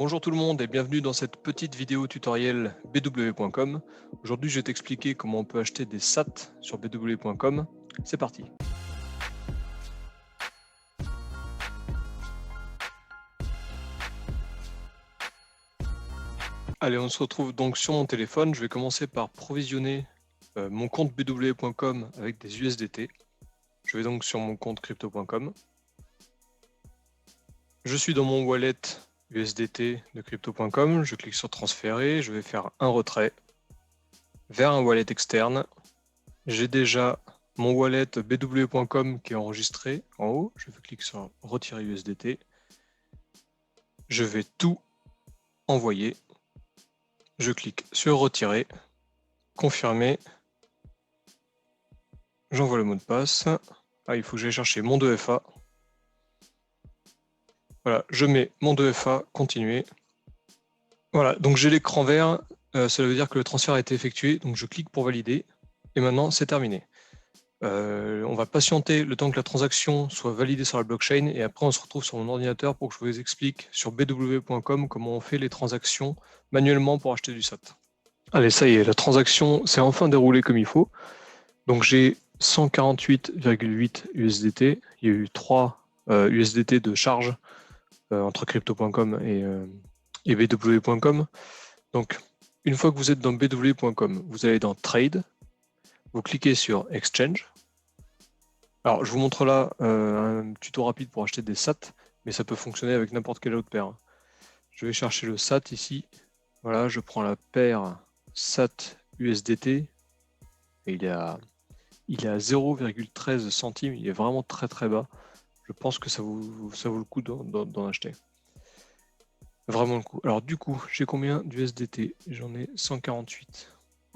Bonjour tout le monde et bienvenue dans cette petite vidéo tutoriel bw.com. Aujourd'hui je vais t'expliquer comment on peut acheter des SAT sur bw.com. C'est parti. Allez, on se retrouve donc sur mon téléphone. Je vais commencer par provisionner mon compte bw.com avec des USDT. Je vais donc sur mon compte crypto.com. Je suis dans mon wallet USDT de crypto.com. Je clique sur transférer. Je vais faire un retrait vers un wallet externe. J'ai déjà mon wallet bw.com qui est enregistré en haut. Je clique sur retirer USDT. Je vais tout envoyer. Je clique sur retirer, confirmer. J'envoie le mot de passe. Ah, il faut que j'aille chercher mon 2FA. Voilà, je mets mon 2FA, continuer. Voilà, donc j'ai l'écran vert. Cela veut dire que le transfert a été effectué. Donc je clique pour valider. Et maintenant, c'est terminé. On va patienter le temps que la transaction soit validée sur la blockchain et après on se retrouve sur mon ordinateur pour que je vous explique sur bw.com comment on fait les transactions manuellement pour acheter du SAT. Allez, ça y est, la transaction s'est enfin déroulée comme il faut. Donc j'ai 148,8 USDT. Il y a eu 3 USDT de charge entre crypto.com et bw.com. Donc une fois que vous êtes dans bw.com, vous allez dans Trade. Vous cliquez sur Exchange. Alors, je vous montre là un tuto rapide pour acheter des SAT, mais ça peut fonctionner avec n'importe quelle autre paire. Je vais chercher le SAT ici. Voilà, je prends la paire SAT USDT. Et il est à 0,13 centimes. Il est vraiment très très bas. Je pense que ça vaut le coup d'en acheter. Vraiment le coup. Alors du coup, j'ai combien d'USDT? J'en ai 148.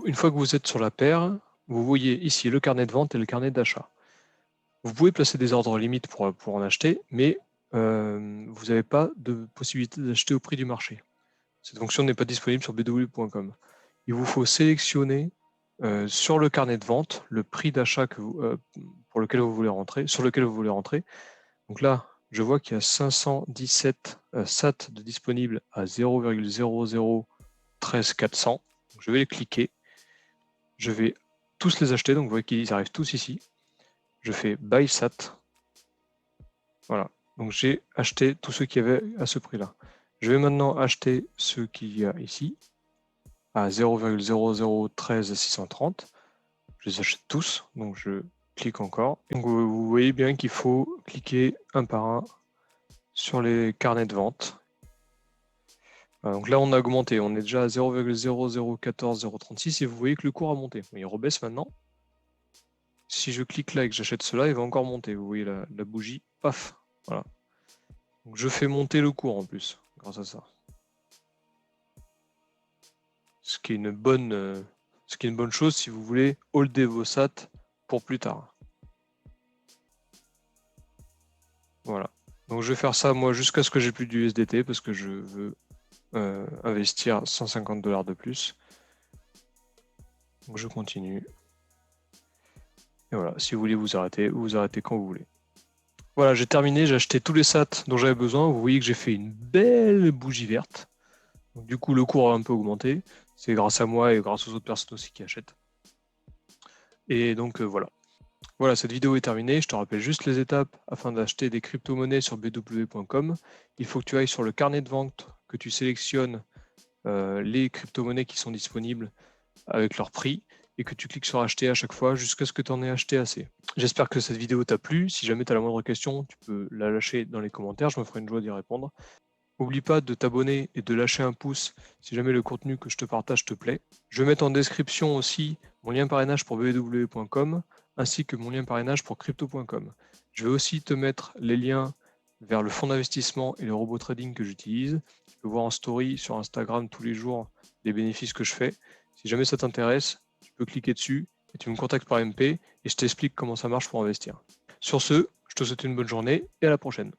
Une fois que vous êtes sur la paire, vous voyez ici le carnet de vente et le carnet d'achat. Vous pouvez placer des ordres limites pour en acheter, mais vous n'avez pas de possibilité d'acheter au prix du marché. Cette fonction n'est pas disponible sur bw.com. Il vous faut sélectionner sur le carnet de vente le prix d'achat pour lequel vous voulez rentrer, sur lequel vous voulez rentrer. Donc là, je vois qu'il y a 517 SAT de disponibles à 0,0013400. Je vais les cliquer. Je vais tous les acheter. Donc vous voyez qu'ils arrivent tous ici. Je fais Buy SAT. Voilà. Donc j'ai acheté tous ceux qu'il y avait à ce prix-là. Je vais maintenant acheter ceux qu'il y a ici à 0,0013630. Je les achète tous. Donc je clique encore. Donc vous voyez bien qu'il faut cliquer un par un sur les carnets de vente. Donc là, on a augmenté. On est déjà à 0,0014036 et vous voyez que le cours a monté. Il rebaisse maintenant. Si je clique là et que j'achète cela, il va encore monter. Vous voyez la bougie, paf. Voilà. Donc je fais monter le cours en plus, grâce à ça. Ce qui est une bonne chose si vous voulez holder vos SAT pour plus tard. Voilà. Donc je vais faire ça moi jusqu'à ce que j'ai plus d'USDT parce que je veux investir 150 $ de plus. Donc je continue. Et voilà, si vous voulez vous arrêter quand vous voulez. Voilà, j'ai terminé, j'ai acheté tous les SAT dont j'avais besoin. Vous voyez que j'ai fait une belle bougie verte. Donc, du coup, le cours a un peu augmenté. C'est grâce à moi et grâce aux autres personnes aussi qui achètent. Et donc voilà. Voilà, cette vidéo est terminée. Je te rappelle juste les étapes afin d'acheter des crypto-monnaies sur bw.com. Il faut que tu ailles sur le carnet de vente, que tu sélectionnes les crypto-monnaies qui sont disponibles avec leur prix et que tu cliques sur acheter à chaque fois jusqu'à ce que tu en aies acheté assez. J'espère que cette vidéo t'a plu. Si jamais tu as la moindre question, tu peux la lâcher dans les commentaires. Je me ferai une joie d'y répondre. N'oublie pas de t'abonner et de lâcher un pouce si jamais le contenu que je te partage te plaît. Je vais mettre en description aussi mon lien parrainage pour bw.com ainsi que mon lien parrainage pour crypto.com. Je vais aussi te mettre les liens vers le fonds d'investissement et le robot trading que j'utilise. Tu peux voir en story sur Instagram tous les jours les bénéfices que je fais. Si jamais ça t'intéresse, tu peux cliquer dessus et tu me contactes par MP et je t'explique comment ça marche pour investir. Sur ce, je te souhaite une bonne journée et à la prochaine.